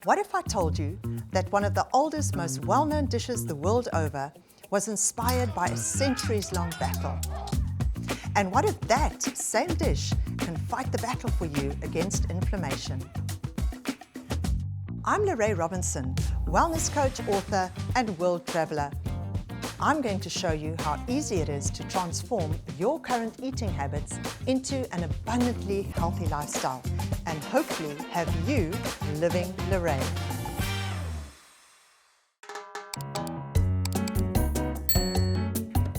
What if I told you that one of the oldest, most well-known dishes the world over was inspired by a centuries-long battle? And what if that same dish can fight the battle for you against inflammation? I'm Lere Robinson, wellness coach, author, and world traveler. I'm going to show you how easy it is to transform your current eating habits into an abundantly healthy lifestyle and hopefully have you living Lere.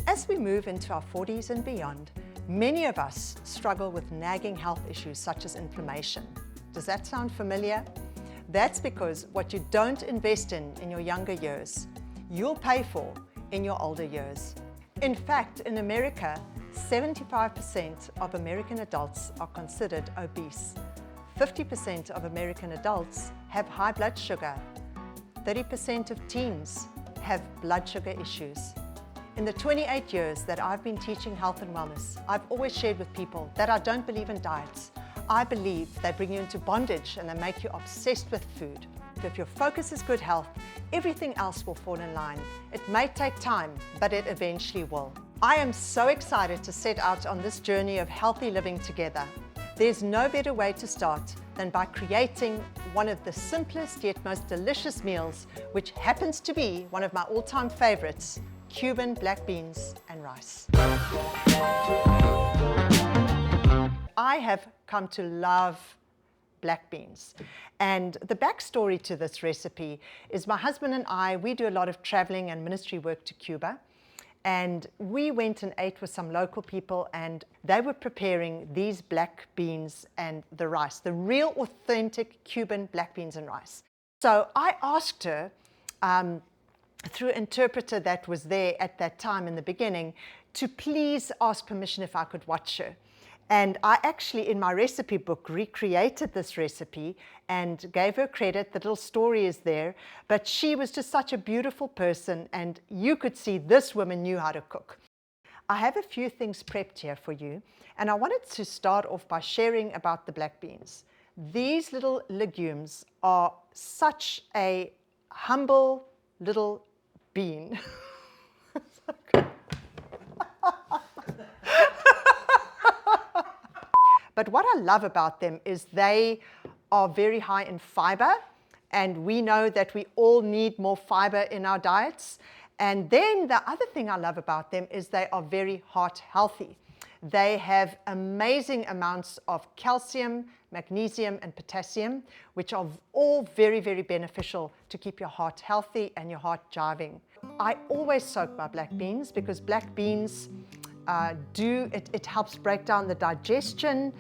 As we move into our 40s and beyond, many of us struggle with nagging health issues such as inflammation. Does that sound familiar? That's because what you don't invest in your younger years, you'll pay for in your older years. In fact, in America, 75% of American adults are considered obese. 50% of American adults have high blood sugar. 30% of teens have blood sugar issues. In the 28 years that I've been teaching health and wellness, I've always shared with people that I don't believe in diets. I believe they bring you into bondage and they make you obsessed with food. If your focus is good health, everything else will fall in line. It may take time, but it eventually will. I am so excited to set out on this journey of healthy living together. There's no better way to start than by creating one of the simplest yet most delicious meals, which happens to be one of my all-time favorites, Cuban black beans and rice. I have come to love black beans. And the backstory to this recipe is my husband and we do a lot of traveling and ministry work to Cuba. And we went and ate with some local people and they were preparing these black beans and the rice, the real authentic Cuban black beans and rice. So I asked her, through an interpreter that was there at that time in the beginning, to please ask permission if I could watch her. And I actually, in my recipe book, recreated this recipe and gave her credit. The little story is there, but she was just such a beautiful person, and you could see this woman knew how to cook. I have a few things prepped here for you, and I wanted to start off by sharing about the black beans. These little legumes are such a humble little bean. But what I love about them is they are very high in fiber, and we know that we all need more fiber in our diets. And then the other thing I love about them is they are very heart healthy. They have amazing amounts of calcium, magnesium, and potassium, which are all very, very beneficial to keep your heart healthy and your heart jiving. I always soak my black beans because black beans it helps break down the digestion,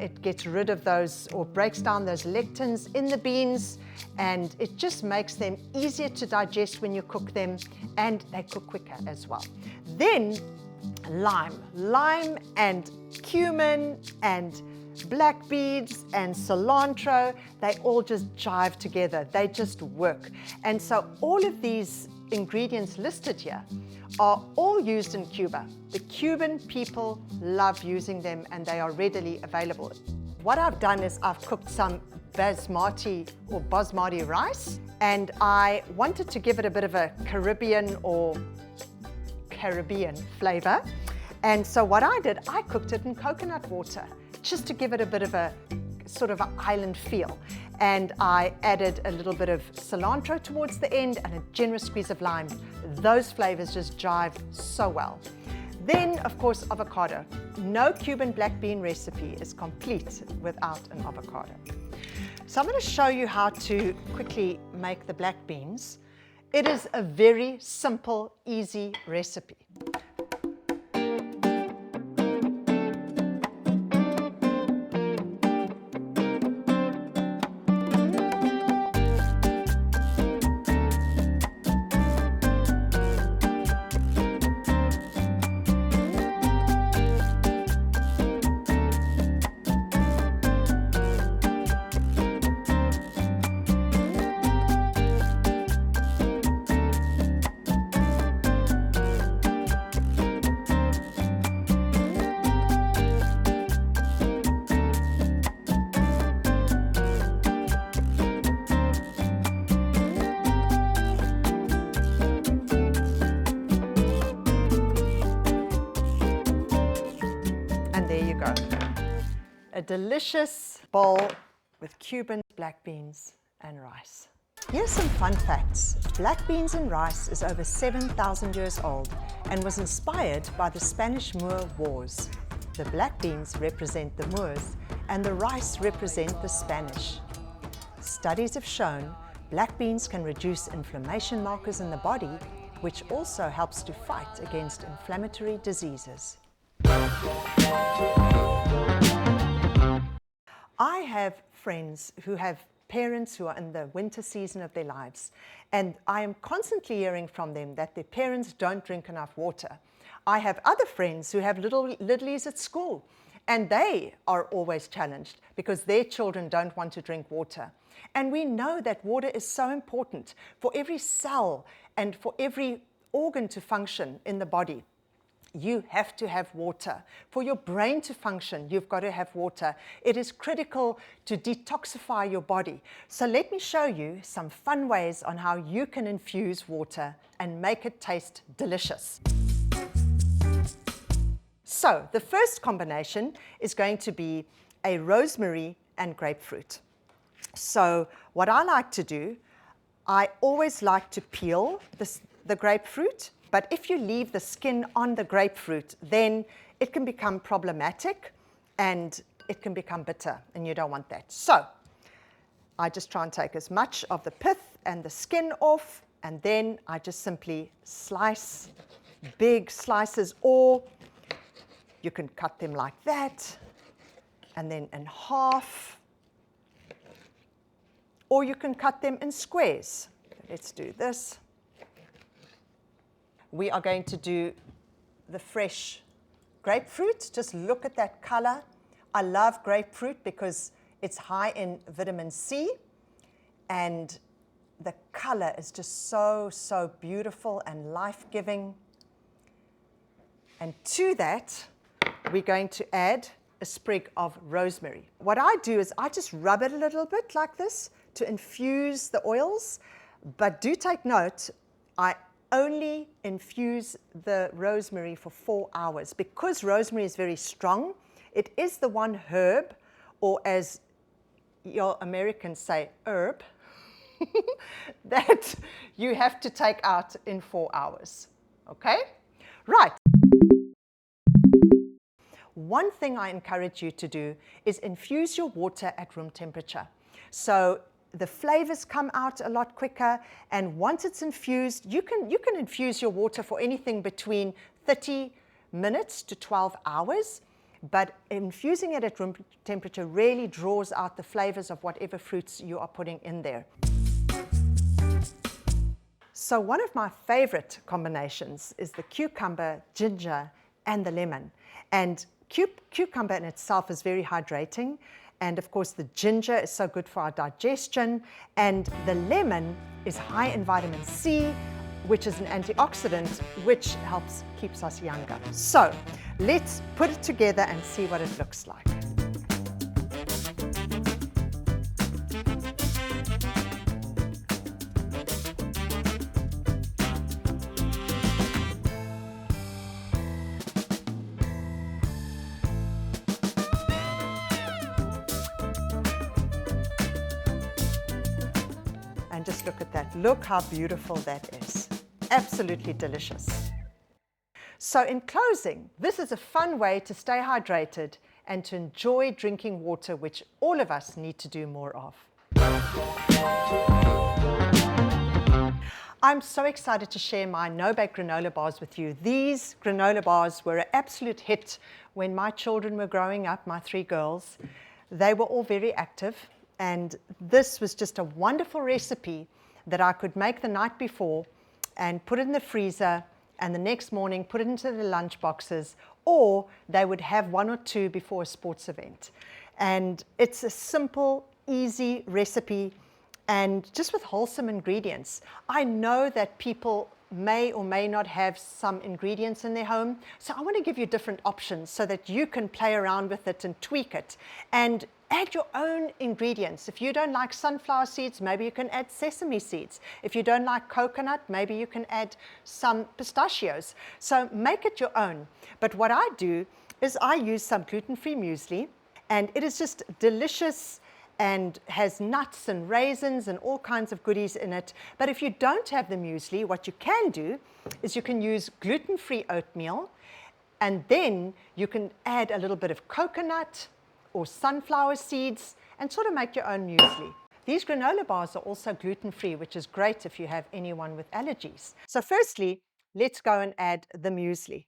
it gets rid of those or breaks down those lectins in the beans, and it just makes them easier to digest when you cook them, and they cook quicker as well. Then lime and cumin and black beans and cilantro, they all just jive together, they just work. And so all of these ingredients listed here are all used in Cuba. The Cuban people love using them and they are readily available. What I've done is I've cooked some basmati rice, and I wanted to give it a bit of a Caribbean flavor. And so what I did, I cooked it in coconut water just to give it a bit of a sort of an island feel. And I added a little bit of cilantro towards the end and a generous squeeze of lime. Those flavors just jive so well. Then, of course, avocado. No Cuban black bean recipe is complete without an avocado. So I'm going to show you how to quickly make the black beans. It is a very simple, easy recipe. go. A delicious bowl with Cuban black beans and rice. Here's some fun facts. Black beans and rice is over 7,000 years old and was inspired by the Spanish-Moor Wars. The black beans represent the Moors and the rice represent the Spanish. Studies have shown black beans can reduce inflammation markers in the body, which also helps to fight against inflammatory diseases. I have friends who have parents who are in the winter season of their lives, and I am constantly hearing from them that their parents don't drink enough water. I have other friends who have littlies at school, and they are always challenged because their children don't want to drink water. And we know that water is so important for every cell and for every organ to function in the body. You have to have water. For your brain to function, you've got to have water. It is critical to detoxify your body. So let me show you some fun ways on how you can infuse water and make it taste delicious. So the first combination is going to be a rosemary and grapefruit. So what I like to do, I always like to peel the grapefruit. But if you leave the skin on the grapefruit, then it can become problematic and it can become bitter, and you don't want that. So I just try and take as much of the pith and the skin off, and then I just simply slice big slices, or you can cut them like that, and then in half, or you can cut them in squares. Let's do this. We are going to do the fresh grapefruit. Just look at that color. I love grapefruit because it's high in vitamin C, and the color is just so, so beautiful and life-giving. And to that, we're going to add a sprig of rosemary. What I do is I just rub it a little bit like this to infuse the oils, but do take note, I only infuse the rosemary for 4 hours because rosemary is very strong. It is the one herb, or as your Americans say, herb, that you have to take out in 4 hours. Okay? Right. One thing I encourage you to do is infuse your water at room temperature. So the flavors come out a lot quicker, and once it's infused, you can infuse your water for anything between 30 minutes to 12 hours, but infusing it at room temperature really draws out the flavors of whatever fruits you are putting in there. So one of my favorite combinations is the cucumber, ginger, and the lemon. And cucumber in itself is very hydrating. And of course, the ginger is so good for our digestion. And the lemon is high in vitamin C, which is an antioxidant, which keeps us younger. So let's put it together and see what it looks like. And just look at that. Look how beautiful that is. Absolutely delicious. So in closing, this is a fun way to stay hydrated and to enjoy drinking water, which all of us need to do more of. I'm so excited to share my no-bake granola bars with you. These granola bars were an absolute hit when my children were growing up, my 3 girls. They were all very active. And this was just a wonderful recipe that I could make the night before and put it in the freezer, and the next morning put it into the lunch boxes, or they would have 1 or 2 before a sports event. And it's a simple, easy recipe, and just with wholesome ingredients. I know that people may or may not have some ingredients in their home, so I want to give you different options so that you can play around with it and tweak it and add your own ingredients. If you don't like sunflower seeds, maybe you can add sesame seeds. If you don't like coconut, maybe you can add some pistachios. So make it your own. But what I do is I use some gluten-free muesli, and it is just delicious and has nuts and raisins and all kinds of goodies in it. But if you don't have the muesli, what you can do is you can use gluten-free oatmeal, and then you can add a little bit of coconut or sunflower seeds and sort of make your own muesli. These granola bars are also gluten-free, which is great if you have anyone with allergies. So firstly, let's go and add the muesli.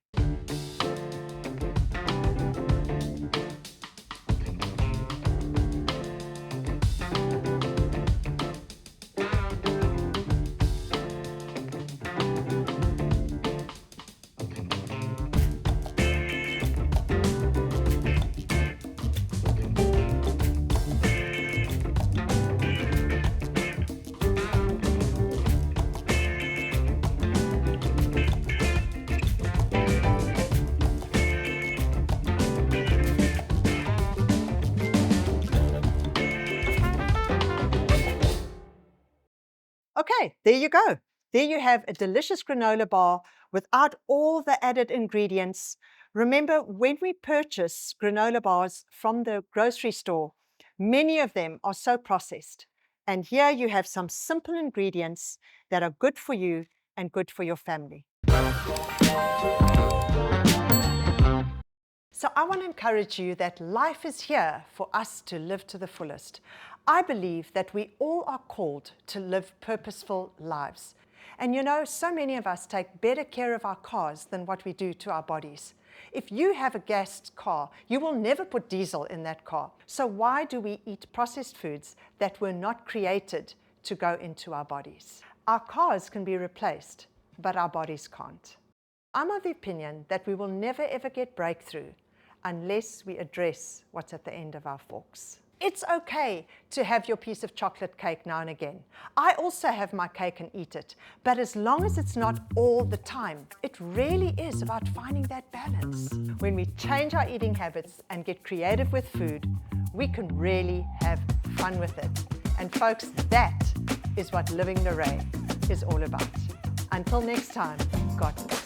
Okay, there you go. There you have a delicious granola bar without all the added ingredients. Remember, when we purchase granola bars from the grocery store, many of them are so processed. And here you have some simple ingredients that are good for you and good for your family. So I want to encourage you that life is here for us to live to the fullest. I believe that we all are called to live purposeful lives. And you know, so many of us take better care of our cars than what we do to our bodies. If you have a gas car, you will never put diesel in that car. So why do we eat processed foods that were not created to go into our bodies? Our cars can be replaced, but our bodies can't. I'm of the opinion that we will never ever get breakthrough unless we address what's at the end of our forks. It's okay to have your piece of chocolate cake now and again. I also have my cake and eat it, but as long as it's not all the time, it really is about finding that balance. When we change our eating habits and get creative with food, we can really have fun with it. And folks, that is what Living Lere is all about. Until next time, God bless.